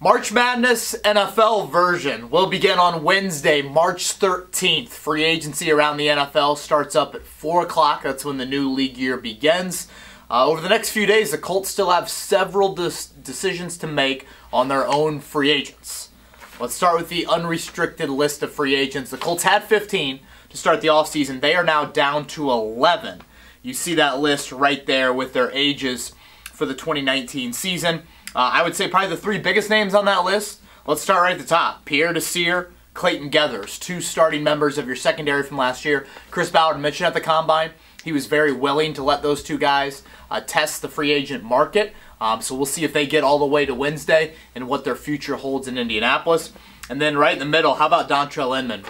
March Madness NFL version will begin on Wednesday, March 13th. Free agency around the NFL starts up at 4 o'clock. That's when the new league year begins. Over the next few days, the Colts still have several decisions to make on their own free agents. Let's start with the unrestricted list of free agents. The Colts had 15 to start the offseason. They are now down to 11. You see that list right there with their ages for the 2019 season. I would say probably the three biggest names on that list. Let's start right at the top. Pierre Desir, Clayton Geathers, two starting members of your secondary from last year. Chris Ballard mentioned at the Combine he was very willing to let those two guys test the free agent market. So we'll see if they get all the way to Wednesday and what their future holds in Indianapolis. And then right in the middle, how about Dontrell Inman?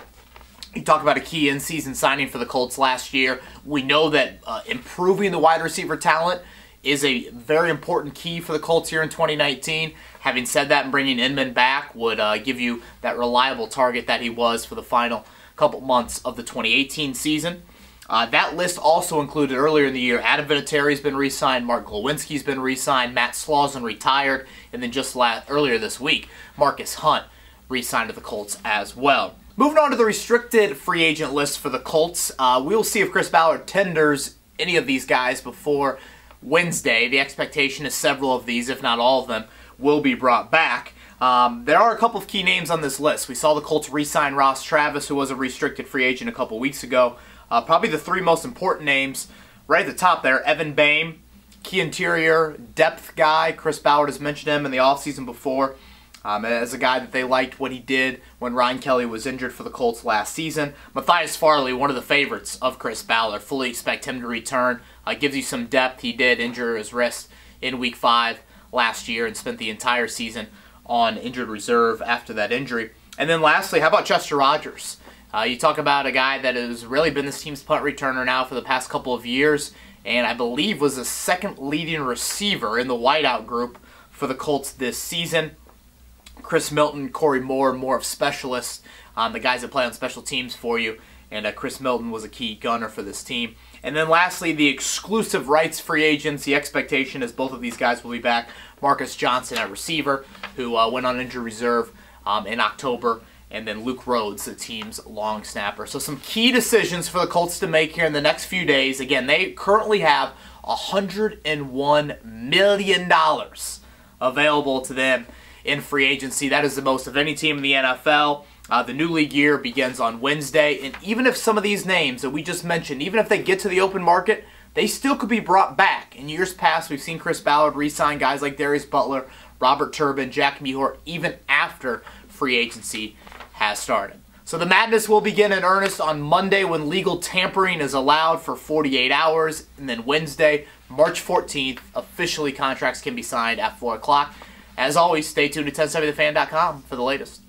You talk about a key in-season signing for the Colts last year. We know that improving the wide receiver talent is a very important key for the Colts here in 2019. Having said that, and bringing Inman back would give you that reliable target that he was for the final couple months of the 2018 season. That list also included earlier in the year, Adam Vinatieri's been re-signed, Mark Glowinski's been re-signed, Matt Slauson retired, and then just earlier this week, Marcus Hunt re-signed to the Colts as well. Moving on to the restricted free agent list for the Colts, we'll see if Chris Ballard tenders any of these guys before Wednesday. The expectation is several of these, if not all of them, will be brought back. There are a couple of key names on this list. We saw the Colts re-sign Ross Travis, who was a restricted free agent a couple weeks ago. Probably the three most important names right at the top there, Evan Boehm, key interior, depth guy. Chris Ballard has mentioned him in the offseason before as a guy that they liked what he did when Ryan Kelly was injured for the Colts last season. Matthias Farley, one of the favorites of Chris Ballard. Fully expect him to return. Gives you some depth. He did injure his wrist in Week 5 last year and spent the entire season on injured reserve after that injury. And then lastly, how about Chester Rodgers? You talk about a guy that has really been this team's punt returner now for the past couple of years, and I believe was the second leading receiver in the wideout group for the Colts this season. Chris Milton, Corey Moore, more of specialists, the guys that play on special teams for you, and Chris Milton was a key gunner for this team. And then lastly, the exclusive rights free agents. The expectation is both of these guys will be back. Marcus Johnson at receiver, who went on injured reserve in October, and then Luke Rhodes, the team's long snapper. So some key decisions for the Colts to make here in the next few days. Again, they currently have $101 million available to them in free agency. That is the most of any team in the NFL. The new league year begins on Wednesday, and even if some of these names that we just mentioned, even if they get to the open market, they still could be brought back. In years past, we've seen Chris Ballard re-sign guys like Darius Butler, Robert Turbin, Jack Mehort, even after free agency has started. So the madness will begin in earnest on Monday when legal tampering is allowed for 48 hours, and then Wednesday, March 14th, officially contracts can be signed at 4 o'clock. As always, stay tuned to 1070thefan.com for the latest.